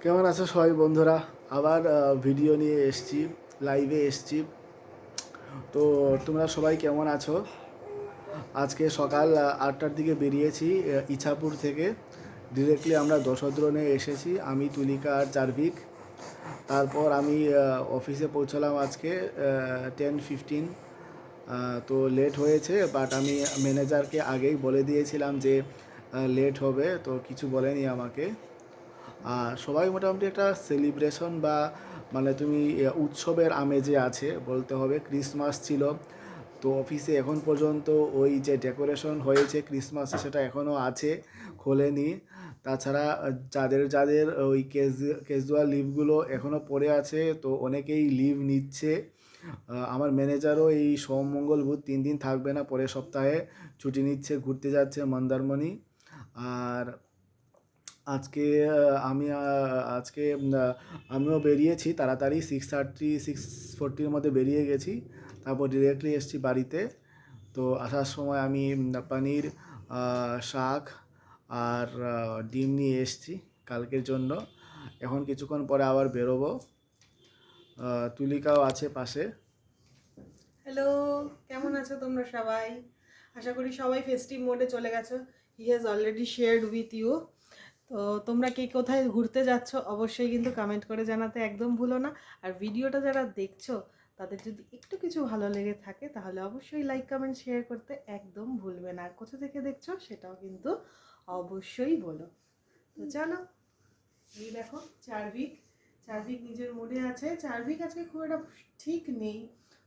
কেমন আছো সবাই বন্ধুরা? আবার ভিডিও নিয়ে এসছি, লাইভে এসছি। তো তোমরা সবাই কেমন আছো? আজকে সকাল 8টার দিকে বেরিয়েছি ইছাপুর থেকে। ডিরেক্টলি আমরা দশদ্রনে এসেছি, আমি, তুলিকা আর চার্ভিক। তারপর আমি অফিসে পৌঁছলাম আজকে 10:15। তো লেট হয়েছে, বাট আমি ম্যানেজারকে আগেই বলে দিয়েছিলাম যে লেট হবে, তো কিছু বলেনি আমাকে। আর সবাই মোটামুটি একটা সেলিব্রেশন বা মানে তুমি উৎসবের আমেজে আছে বলতে হবে। ক্রিসমাস ছিল, তো অফিসে এখন পর্যন্ত ওই যে ডেকোরেশন হয়েছে ক্রিসমাসে সেটা এখনও আছে, খোলেনি। তাছাড়া যাদের যাদের ওই ক্যাজুয়াল লিভগুলো এখনও পড়ে আছে, তো অনেকেই লিভ নিচ্ছে। আমার ম্যানেজারও এই সোম মঙ্গল বুধ 3 দিন থাকবে না, পরের সপ্তাহে ছুটি নিচ্ছে, ঘুরতে যাচ্ছে মন্দারমণি। আর আজকে আজকে আমিও বেরিয়েছি তাড়াতাড়ি, 6:30 6:40-র মধ্যে বেরিয়ে গেছি। তারপর ডিরেক্টলি এসেছি বাড়িতে। তো আসার সময় আমি পনির, শাক আর ডিম নিয়ে এসেছি কালকের জন্য। এখন কিছুক্ষণ পরে আবার বেরোবো। তুলিকাও আছে পাশে। হ্যালো, কেমন আছো তোমরা সবাই? আশা করি সবাই ফেস্টিভ মোডে চলে গেছো। He has already shared with you. তো তোমরা কে কোথায় ঘুরতে যাচ্ছ অবশ্যই কিন্তু কমেন্ট করে জানাতে একদম ভুলো না। আর ভিডিওটা যারা দেখছো তাদের যদি একটু কিছু ভালো লেগে থাকে তাহলে অবশ্যই লাইক কমেন্ট শেয়ার করতে একদম ভুলবে না। আর কোথা থেকে দেখছো সেটাও কিন্তু অবশ্যই বলো। তো চলো, এই দেখো চার্ভিক। চার্ভিক নিজের মুডে আছে। চার্ভিক আজকে খুব একটা ঠিক নেই,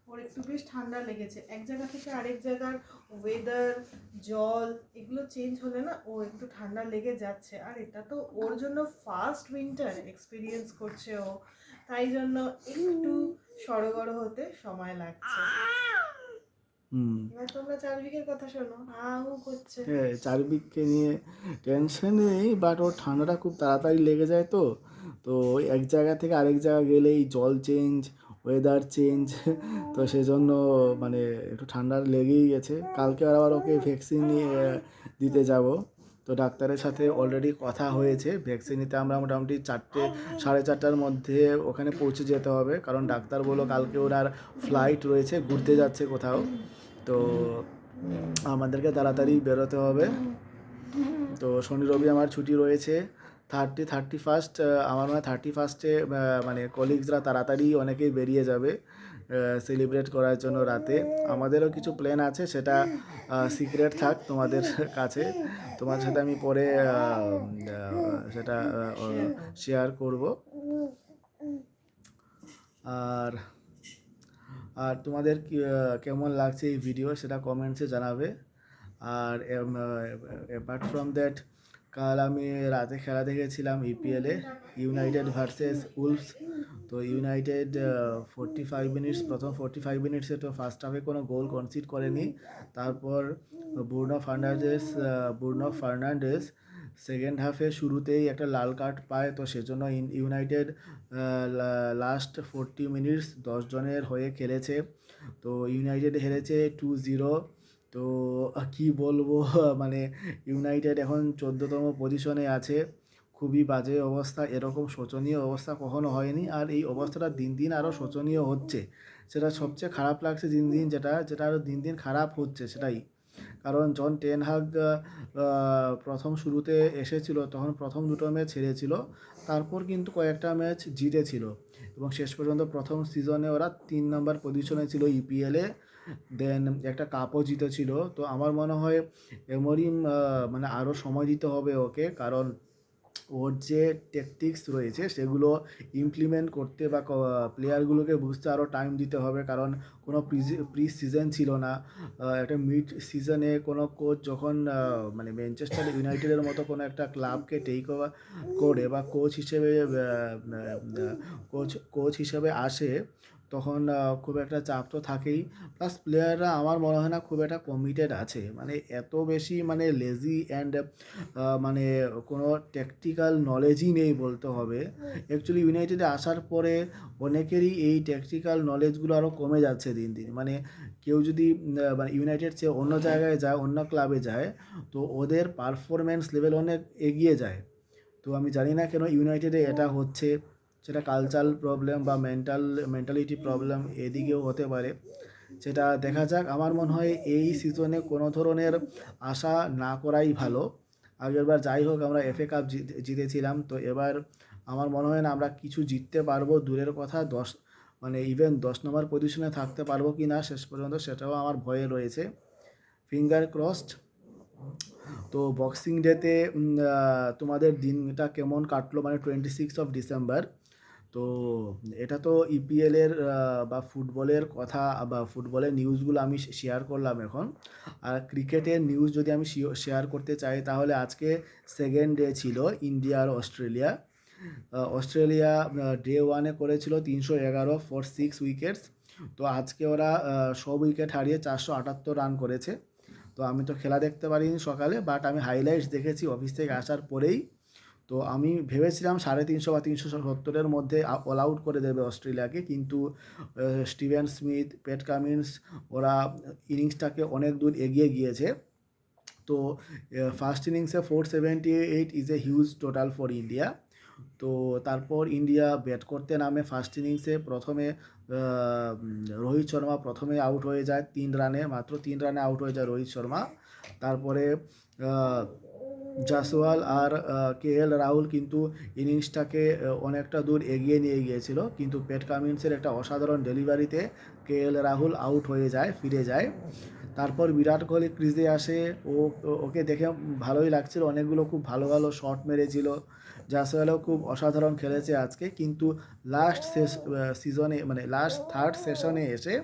ওর একটু বেশ ঠান্ডা লেগেছে। এক জায়গা থেকে আরেক জায়গার ওয়েদার, জল এগুলো চেঞ্জ হলে না ও একটু ঠান্ডা লেগে যাচ্ছে। আর এটা তো ওর জন্য ফার্স্ট উইন্টার এক্সপিরিয়েন্স করছে ও, তাই জন্য একটু সড়গড় হতে সময় লাগছে। হুম। এবার তোমরা চার্ভিকের কথা শোনো, হা হু করছে। হ্যাঁ, চারিদিককে নিয়ে টেনশন নেই, বাট ওর ঠান্ডাটা খুব তাড়াতাড়ি লেগে যায়। তো তো ওই এক জায়গা থেকে আরেক জায়গা গেলেই জল চেঞ্জ, ওয়েদার চেঞ্জ, তো সেজন্য মানে একটু ঠান্ডা লেগেই গেছে। কালকে আবার ওকে ভ্যাকসিন নিয়ে দিতে যাব। তো ডাক্তারের সাথে অলরেডি কথা হয়েছে, ভ্যাকসিন নিতে আমরা মোটামুটি 4টে 4:30টার মধ্যে ওখানে পৌঁছে যেতে হবে, কারণ ডাক্তার বললো কালকে ওনার ফ্লাইট রয়েছে, ঘুরতে যাচ্ছে কোথাও। তো আমাদেরকে তাড়াতাড়ি বেরোতে হবে। তো শনি রবি আমার ছুটি রয়েছে। 31st, আমার মানে 31স্টে মানে কলিগসরা তাড়াতাড়ি অনেকেই বেরিয়ে যাবে সেলিব্রেট করার জন্য রাতে। আমাদেরও কিছু প্ল্যান আছে, সেটা সিক্রেট থাক তোমাদের কাছে। তোমার সাথে আমি পরে সেটা শেয়ার করব। আর আর তোমাদের কেমন লাগছে এই ভিডিও সেটা কমেন্টসে জানাবে। আর অ্যাপার্ট ফ্রম দ্যাট, কাল আমি রাতে খেলা দেখেছিলাম ইপিএলে, ইউনাইটেড ভার্সেস উলফস। তো ইউনাইটেড 45 মিনিটস, প্রথম 45 মিনিটসে তো ফার্স্ট হাফে কোনো গোল কনসিড করেনি। তারপর ব্রুনো ফার্নান্ডেস সেকেন্ড হাফে শুরুতেই একটা লাল কার্ড পায়, তো সেজন্য ইউনাইটেড লাস্ট 40 মিনিটস 10 জনের হয়ে খেলেছে। তো ইউনাইটেড হেরেছে 2-0। তো কি বলবো, মানে ইউনাইটেড এখন 14তম পজিশনে আছে। খুবই বাজে অবস্থা, এরকম শোচনীয় অবস্থা কখনো হয়নি, আর এই অবস্থাটা দিন দিন আরও শোচনীয় হচ্ছে। সেটা সবচেয়ে খারাপ লাগছে দিন দিন, যেটা যেটা আরও দিন দিন খারাপ হচ্ছে সেটাই। কারণ জন টেন হাগ প্রথম শুরুতে এসেছিল তখন প্রথম দুটো ম্যাচ হেরেছিল, তারপর কিন্তু কয়েকটা ম্যাচ জিতেছিল, এবং শেষ পর্যন্ত প্রথম সিজনে ওরা 3 নম্বর পজিশনে ছিল ইপিএলে। দেন একটা কাপও জিতেছিল। তো আমার মনে হয় এমরিম মানে আরও সময় দিতে হবে ওকে, কারণ ওর যে ট্যাকটিক্স রয়েছে সেগুলো ইমপ্লিমেন্ট করতে বা প্লেয়ারগুলোকে বুঝতে আরও টাইম দিতে হবে, কারণ কোনো প্রি সিজন ছিল না। একটা মিড সিজনে কোনো কোচ যখন মানে ম্যানচেস্টার ইউনাইটেডের মতো কোনো একটা ক্লাবকে টেক ওভার করে বা কোচ হিসেবে আসে, তখন খুব একটা চাপ তো থাকেই। প্লাস প্লেয়াররা আমার মনে হয় না খুব একটা কমিটেড আছে, মানে এত বেশি মানে লেজি অ্যান্ড মানে কোনো ট্যাকটিক্যাল নলেজই নেই বলতে হবে। অ্যাকচুয়ালি ইউনাইটেডে আসার পরে অনেকেরই এই ট্যাকটিক্যাল নলেজগুলো আরও কমে যাচ্ছে দিন দিন। মানে কেউ যদি মানে ইউনাইটেড চেয়ে অন্য জায়গায় যায়, অন্য ক্লাবে যায়, তো ওদের পারফরমেন্স লেভেল অনেক এগিয়ে যায়। তো আমি জানি না কেন ইউনাইটেডে এটা হচ্ছে, সেটা কালচারাল প্রবলেম বা মেন্টালিটি প্রবলেম এদিকেও হতে পারে, সেটা দেখা যাক। আমার মনে হয় এই সিজনে কোনো ধরনের আশা না করাই ভালো। আগেরবার যাই হোক আমরা এফএ কাপ জিতেছিলাম, তো এবার আমার মনে হয় না আমরা কিছু জিততে পারবো, দূরের কথা মানে ইভেন 10 নম্বর পজিশনে থাকতে পারবো কি না শেষ পর্যন্ত সেটাও আমার ভয়ে রয়েছে। Finger crossed. তো বক্সিং ডেতে তোমাদের দিনটা কেমন কাটলো, মানে 26 ডিসেম্বর? তো এটা তো ইপিএলের বা ফুটবলের কথা বা ফুটবলের নিউজগুলো আমি শেয়ার করলাম এখন। আর ক্রিকেটের নিউজ যদি আমি শেয়ার করতে চাই তাহলে আজকে সেকেন্ড ডে ছিল ইন্ডিয়া আর অস্ট্রেলিয়া। অস্ট্রেলিয়া ডে ওয়ানে করেছিল 311 ফর 6 উইকেটস। তো আজকে ওরা সব উইকেট হারিয়ে 478 রান করেছে। তো আমি তো খেলা দেখতে পারিনি সকালে, বাট আমি হাইলাইটস দেখেছি অফিস থেকে আসার পরেই। তো আমি ভেবেছিলাম 350 বা 370-এর মধ্যে অল আউট করে দেবে অস্ট্রেলিয়াকে, কিন্তু স্টিভেন স্মিথ, প্যাট কামিন্স ওরা ইনিংসটাকে অনেক দূর এগিয়ে গিয়েছে। তো ফার্স্ট ইনিংসে 478 is a huge total for India. তো তারপর ইন্ডিয়া ব্যাট করতে নামে ফার্স্ট ইনিংসে প্রথমে রোহিত শর্মা প্রথমে আউট হয়ে যায় 3 রানে, মাত্র 3 রানে আউট হয়ে যায় রোহিত শর্মা। তারপরে জাসওয়াল আর কেএল রাহুল কিন্তু ইনিংসটাকে অনেকটা দূর এগিয়ে নিয়ে গিয়েছিল, কিন্তু প্যাট কামিন্সের একটা অসাধারণ ডেলিভারিতে কেএল রাহুল আউট হয়ে যায়, ফিরে যায়। তারপর বিরাট কোহলি ক্রিজে আসে। ওকে দেখে ভালোই লাগছিল, অনেকগুলো খুব ভালো ভালো শট মেরেছিল। জাসওয়ালও খুব অসাধারণ খেলেছে আজকে, কিন্তু লাস্ট সিজনে মানে লাস্ট থার্ড সেশনে এসে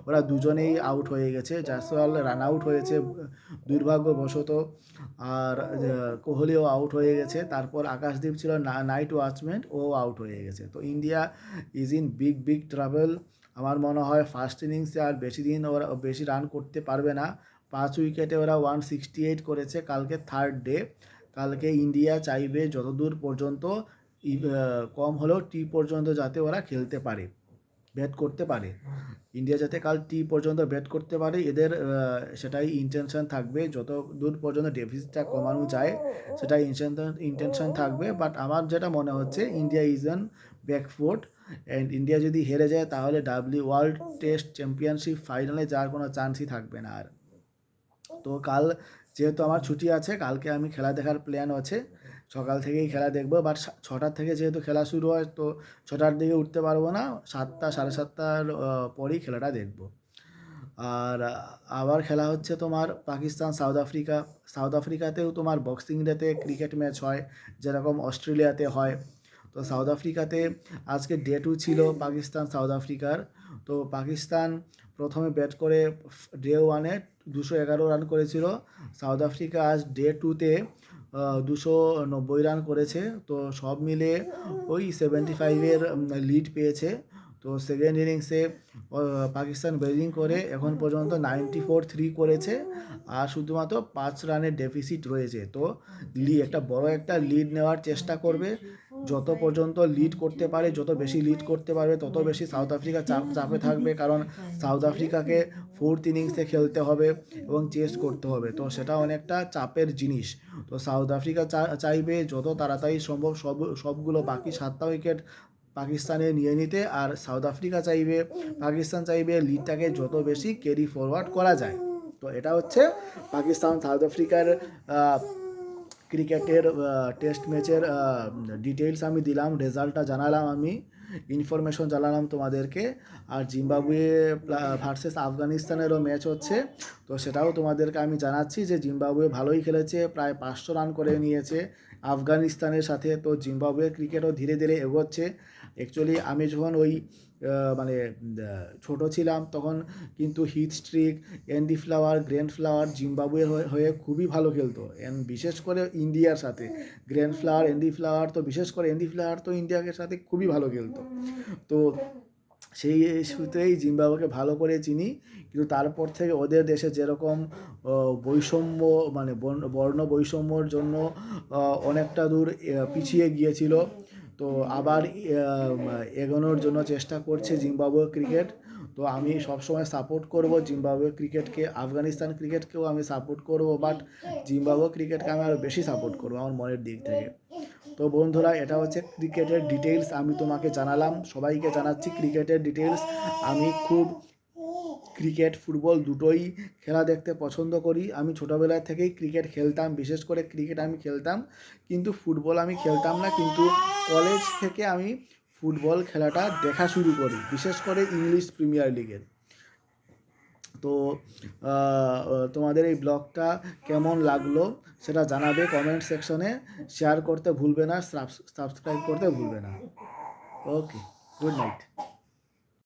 ওরা দুজনেই আউট হয়ে গেছে। জাসওয়াল রান আউট হয়েছে দুর্ভাগ্যবশত, আর কোহলিও আউট হয়ে গেছে। তারপর আকাশদীপ ছিল নাইট ওয়াচম্যান, ও আউট হয়ে গেছে। তো India is in big big travel. আমার মনে হয় ফার্স্ট ইনিংসে আর বেশি দিন ওরা বেশি রান করতে পারবে না। 5 উইকেটে ওরা 168 করেছে কালকে থার্ড ডে। কালকে ইন্ডিয়া চাইবে যতদূর পর্যন্ত কম হলেও টি পর্যন্ত যাতে ওরা খেলতে পারে, ব্যাট করতে পারে। ইন্ডিয়া যাতে কাল টি পর্যন্ত ব্যাট করতে পারে, এদের সেটাই ইন্টেনশন থাকবে। যত দূর পর্যন্ত ডেফিসিটটা কমানো যায় সেটাই ইন্টেনশন থাকবে। বাট আমার যেটা মনে হচ্ছে India is on back foot, and India যদি হেরে যায় তাহলে ওয়ার্ল্ড টেস্ট চ্যাম্পিয়নশিপ ফাইনালে যাওয়ার কোনো চান্সই থাকবে না আর। তো কাল যেহেতু আমার ছুটি আছে, কালকে আমি খেলা দেখার প্ল্যান আছে, সকাল থেকেই খেলা দেখবো। বাট 6টার থেকে যেহেতু খেলা শুরু হয়, তো 6টার দিকে উঠতে পারবো না, 7টা 7:30টার পরেই খেলাটা দেখবো। আর আবার খেলা হচ্ছে তোমার পাকিস্তান সাউথ আফ্রিকা। সাউথ আফ্রিকাতেও তোমার বক্সিং ডেতে ক্রিকেট ম্যাচ হয়, যেরকম অস্ট্রেলিয়াতে হয়। তো সাউথ আফ্রিকাতে আজকে ডে 2 ছিল পাকিস্তান সাউথ আফ্রিকার। তো পাকিস্তান প্রথমে ব্যাট করে ডে 1-এ 211 রান করেছিল। সাউথ আফ্রিকা আজ ডে 2-তে 290 রান করেছে। তো সব মিলে ওই 75-এর লিড পেয়েছে। তো সেকেন্ড ইনিংসে পাকিস্তান বোলিং করে এখন পর্যন্ত 94 করেছে, আর শুধুমাত্র 5 রানের ডেফিসিট রয়েছে। তো একটা বড় একটা লিড নেওয়ার চেষ্টা করবে। যত পর্যন্ত লিড করতে পারে, যত বেশি লিড করতে পারবে তত বেশি সাউথ আফ্রিকা চাপে থাকবে, কারণ সাউথ আফ্রিকাকে ফোর্থ ইনিংসে খেলতে হবে এবং চেস করতে হবে। তো সেটা অনেকটা চাপের জিনিস। তো সাউথ আফ্রিকা চাইবে যত তাড়াতাড়ি সম্ভব সবগুলো বাকি 7টা উইকেট পাকিস্তানে নিয়ে নিতে, আর পাকিস্তান চাইবে লিডটাকে যত বেশি ক্যারি ফরওয়ার্ড করা যায়। তো এটা হচ্ছে পাকিস্তান সাউথ আফ্রিকার ক্রিকেটের টেস্ট ম্যাচের ডিটেলস আমি দিলাম, রেজাল্টটা জানালাম, আমি ইনফরমেশন জানালাম তোমাদেরকে। আর জিম্বাবুয়ে ভার্সেস আফগানিস্তানেরও ম্যাচ হচ্ছে, তো সেটাও তোমাদেরকে আমি জানাচ্ছি যে জিম্বাবুয়ে ভালোই খেলেছে, প্রায় 500 রান করে নিয়েছে আফগানিস্তানের সাথে। তো জিম্বাবুয়ের ক্রিকেটও ধীরে ধীরে এগোচ্ছে। অ্যাকচুয়ালি আমি যখন ওই মানে ছোট ছিলাম তখন কিন্তু Heath Streak, Andy Flower, Grant Flower জিম্বাবুয়ের হয়ে খুবই ভালো খেলতো, বিশেষ করে ইন্ডিয়ার সাথে। গ্র্যান্ড ফ্লাওয়ার, অ্যান্ডি ফ্লাওয়ার তো বিশেষ করে অ্যান্ডি ফ্লাওয়ার তো ইন্ডিয়াকে সাথে খুবই ভালো খেলতো। তো সেই ইস্যুতেই জিম্বাবুয়েকে ভালো করে চিনি। কিন্তু তারপর থেকে ওদের দেশে যেরকম বৈষম্য, মানে বর্ণ বৈষম্যর জন্য অনেকটা দূর পিছিয়ে গিয়েছিল, তো আবার এগোনোর জন্য চেষ্টা করছে জিম্বাবুয়ে ক্রিকেট। তো আমি সবসময় সাপোর্ট করব জিম্বাবুয়ে ক্রিকেটকে। আফগানিস্তান ক্রিকেটকেও আমি সাপোর্ট করব, বাট জিম্বাবুয়ে ক্রিকেটকে আমি আরও বেশি সাপোর্ট করবো আমার মনের দিক থেকে। তো বন্ধুরা, এটা হচ্ছে ক্রিকেটের ডিটেলস, আমি তোমাকে জানালাম, সবাইকে জানাচ্ছি ক্রিকেটের ডিটেলস। আমি খুব ক্রিকেট ফুটবল দুটোই খেলা দেখতে পছন্দ করি। আমি ছোটোবেলা থেকেই ক্রিকেট খেলতাম, বিশেষ করে ক্রিকেট আমি খেলতাম, কিন্তু ফুটবল আমি খেলতাম না। কিন্তু কলেজ থেকে আমি ফুটবল খেলাটা দেখা শুরু করি, বিশেষ করে ইংলিশ প্রিমিয়ার লিগের। তো তোমাদের এই ব্লগটা কেমন লাগলো সেটা জানাবে কমেন্ট সেকশনে, শেয়ার করতে ভুলবে না, সাবস্ক্রাইব করতে ভুলবে না। ওকে, গুড নাইট।